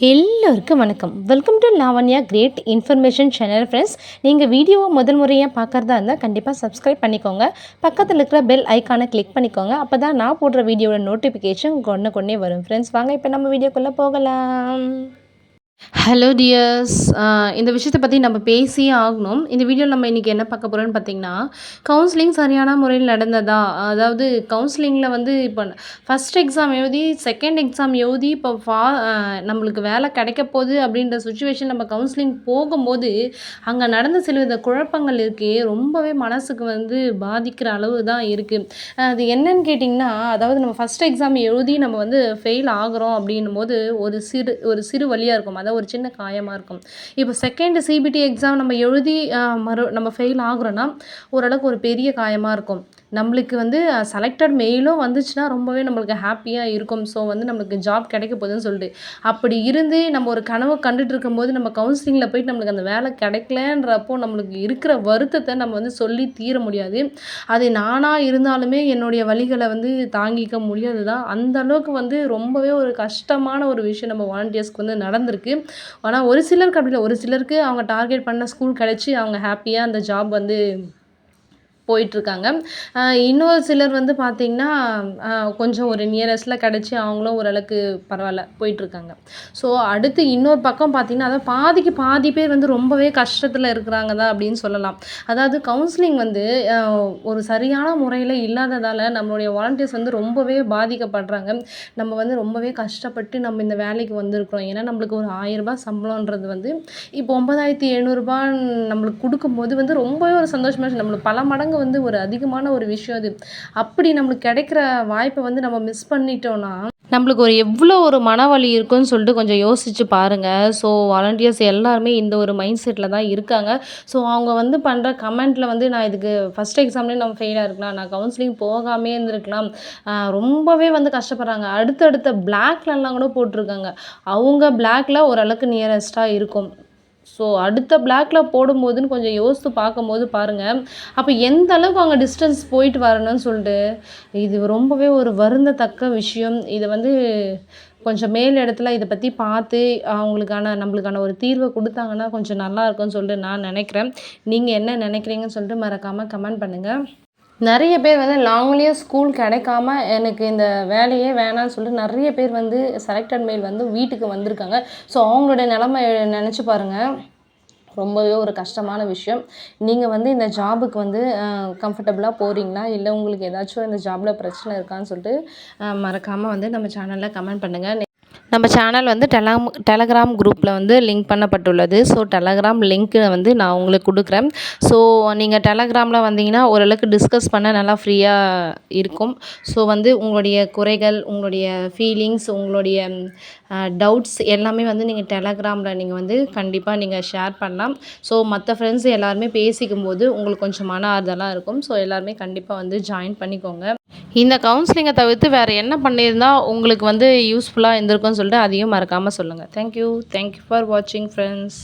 எல்லோருக்கும் வணக்கம். Welcome to Lavanya great information channel friends. நீங்கள் வீடியோவை முதல் முறையாக பார்க்குறதா இருந்தால் கண்டிப்பாக சப்ஸ்கிரைப் பண்ணிக்கோங்க. பக்கத்தில் இருக்கிற பெல் ஐக்கானை கிளிக் பண்ணிக்கோங்க. அப்போ தான் நான் போடுற வீடியோட நோட்டிஃபிகேஷன் கொண்டே வரும் ஃப்ரெண்ட்ஸ். வாங்க இப்போ நம்ம வீடியோக்குள்ளே போகலாம். ஹலோ டியர்ஸ், இந்த விஷயத்தை பற்றி நம்ம பேசியே ஆகணும். இந்த வீடியோவில் நம்ம இன்றைக்கி என்ன பார்க்க போகிறோன்னு பார்த்தீங்கன்னா, கவுன்சிலிங் சரியான முறையில் நடந்ததா? அதாவது கவுன்சிலிங்கில் வந்து இப்போ ஃபஸ்ட் எக்ஸாம் எழுதி செகண்ட் எக்ஸாம் எழுதி இப்போ நம்மளுக்கு வேலை கிடைக்க போகுது அப்படின்ற சுச்சுவேஷன் நம்ம கவுன்சிலிங் போகும்போது அங்கே நடந்த சிலவித குழப்பங்கள் இருக்கே, ரொம்பவே மனசுக்கு வந்து பாதிக்கிற அளவு தான் இருக்குது. அது என்னன்னு கேட்டிங்கன்னா, அதாவது நம்ம ஃபஸ்ட் எக்ஸாம் எழுதி நம்ம வந்து ஃபெயில் ஆகிறோம் அப்படின்னும் போது ஒரு சிறு வழியாக இருக்கும். அதாவது ஒரு சின்ன காயமாக இருக்கும். இப்போ செகண்ட் சிபிடி எக்ஸாம் நம்ம எழுதி நம்ம ஃபெயில் ஆகுறோன்னா ஓரளவுக்கு ஒரு பெரிய காயமாக இருக்கும். நம்மளுக்கு வந்து செலக்டட் மெயிலும் வந்துச்சுன்னா ரொம்பவே நம்மளுக்கு ஹாப்பியாக இருக்கும். ஸோ வந்து நம்மளுக்கு ஜாப் கிடைக்க போகுதுன்னு சொல்லிட்டு அப்படி இருந்து நம்ம ஒரு கனவை கண்டுட்டு இருக்கும்போது நம்ம கவுன்சிலிங்கில் போயிட்டு நம்மளுக்கு அந்த வேலை கிடைக்கலன்றப்போ நம்மளுக்கு இருக்கிற வருத்தத்தை நம்ம வந்து சொல்லி தீர முடியாது. அது நானாக இருந்தாலுமே என்னுடைய வலிகளை வந்து தாங்கிக்க முடியாது தான். அந்த அளவுக்கு வந்து ரொம்பவே ஒரு கஷ்டமான ஒரு விஷயம் நம்ம வாலண்டியர்ஸ்க்கு வந்து நடந்திருக்கு. ஆனால் ஒரு சிலருக்கு அப்படி இல்லை. ஒரு சிலருக்கு அவங்க டார்கெட் பண்ண ஸ்கூல் கிடச்சி அவங்க ஹாப்பியாக அந்த ஜாப் வந்து போயிட்டுருக்காங்க. இன்னொரு சிலர் வந்து பார்த்திங்கன்னா, கொஞ்சம் ஒரு நியரஸ்ட்டில் கிடச்சி அவங்களும் ஓரளவுக்கு பரவாயில்ல போயிட்டுருக்காங்க. ஸோ அடுத்து இன்னொரு பக்கம் பார்த்திங்கன்னா, அதாவது பாதிக்கு பாதி பேர் வந்து ரொம்பவே கஷ்டத்தில் இருக்கிறாங்க தான் அப்படின்னு சொல்லலாம். அதாவது கவுன்சிலிங் வந்து ஒரு சரியான முறையில் இல்லாததால் நம்மளுடைய வாலண்டியர்ஸ் வந்து ரொம்பவே பாதிக்கப்படுறாங்க. நம்ம வந்து ரொம்பவே கஷ்டப்பட்டு நம்ம இந்த வேலைக்கு வந்திருக்கிறோம். ஏன்னா நம்மளுக்கு ஒரு ரூ. 1000 சம்பளன்றது வந்து இப்போ 9,700 நம்மளுக்கு கொடுக்கும்போது வந்து ரொம்பவே ஒரு சந்தோஷமாக இருந்துச்சு. நம்மளுக்கு பல மடங்கு வந்து ஒரு அதிகமான ஒரு விஷயம் அது. அப்படி நம்மளுக்கு கிடைக்கிற வாய்ப்பை வந்து நம்ம மிஸ் பண்ணிட்டோம்னா நம்மளுக்கு எவ்வளோ ஒரு மனவலி இருக்குன்னு சொல்லிட்டு கொஞ்சம் யோசிச்சு பாருங்கள். ஸோ வாலண்டியர்ஸ் எல்லாருமே இந்த ஒரு மைண்ட் செட்டில் தான் இருக்காங்க. ஸோ அவங்க வந்து பண்ணுற கமெண்ட்டில் வந்து நான் இதுக்கு ஃபஸ்ட் எக்ஸாம்லேயே நம்ம ஃபெயிலாக இருக்கலாம், நான் கவுன்சிலிங் போகாமே இருந்திருக்கலாம், ரொம்பவே வந்து கஷ்டப்படுறாங்க. அடுத்தடுத்த பிளாக்லலாம் கூட போட்டிருக்காங்க. அவங்க பிளாக்ல ஓரளவுக்கு நியரஸ்ட்டாக இருக்கும். ஸோ அடுத்த பிளாக்ல போடும்போதுன்னு கொஞ்சம் யோசித்து பார்க்கும்போது பாருங்கள், அப்போ எந்த அளவுக்கு அவங்க டிஸ்டன்ஸ் போயிட்டு வரணும்னு சொல்லிட்டு இது ரொம்பவே ஒரு வருந்தத்தக்க விஷயம். இதை வந்து கொஞ்சம் மேல் இடத்துல இதை பற்றி பார்த்து நம்மளுக்கான ஒரு தீர்வை கொடுத்தாங்கன்னா கொஞ்சம் நல்லா இருக்கும்னு சொல்லிட்டு நான் நினைக்கிறேன். நீங்கள் என்ன நினைக்கிறீங்கன்னு சொல்லிட்டு மறக்காமல் கமெண்ட் பண்ணுங்கள். நிறைய பேர் வந்து லாங்லேயே ஸ்கூல் கிடைக்காம எனக்கு இந்த வேலையே வேணான்னு சொல்லிட்டு நிறைய பேர் வந்து செலக்டட் மெயில் வந்து வீட்டுக்கு வந்திருக்காங்க. ஸோ அவங்களுடைய நிலமை நினச்சி பாருங்கள். ரொம்பவே ஒரு கஷ்டமான விஷயம். நீங்கள் வந்து இந்த ஜாபுக்கு வந்து கம்ஃபர்டபுளாக போகிறீங்களா, இல்லை உங்களுக்கு ஏதாச்சும் இந்த ஜாபில் பிரச்சனை இருக்கான்னு சொல்லிட்டு மறக்காமல் வந்து நம்ம சேனலில் கமெண்ட் பண்ணுங்கள். நம்ம சேனல் வந்து டெலகிராம் குரூப்பில் வந்து லிங்க் பண்ணப்பட்டுள்ளது. ஸோ டெலகிராம் லிங்க்கு வந்து நான் உங்களுக்கு கொடுக்குறேன். ஸோ நீங்கள் டெலகிராமில் வந்தீங்கன்னா ஓரளவுக்கு டிஸ்கஸ் பண்ண நல்லா ஃப்ரீயாக இருக்கும். ஸோ வந்து உங்களுடைய குறைகள், உங்களுடைய ஃபீலிங்ஸ், உங்களுடைய டவுட்ஸ் எல்லாமே வந்து நீங்கள் டெலகிராமில் நீங்கள் வந்து கண்டிப்பாக நீங்கள் ஷேர் பண்ணலாம். ஸோ மற்ற ஃப்ரெண்ட்ஸ் எல்லாருமே பேசிக்கும்போது உங்களுக்கு கொஞ்சம் மன ஆறுதலாக இருக்கும். ஸோ எல்லாருமே கண்டிப்பாக வந்து ஜாயின் பண்ணிக்கோங்க. இந்த கவுன்சிலிங்கை தவிர்த்து வேறு என்ன பண்ணியிருந்தா உங்களுக்கு வந்து யூஸ்ஃபுல்லாக இருந்திருக்கும்னு சொல்லிட்டு அதையும் மறக்காமல் சொல்லுங்கள். தேங்க்யூ ஃபார் வாட்சிங் ஃப்ரெண்ட்ஸ்.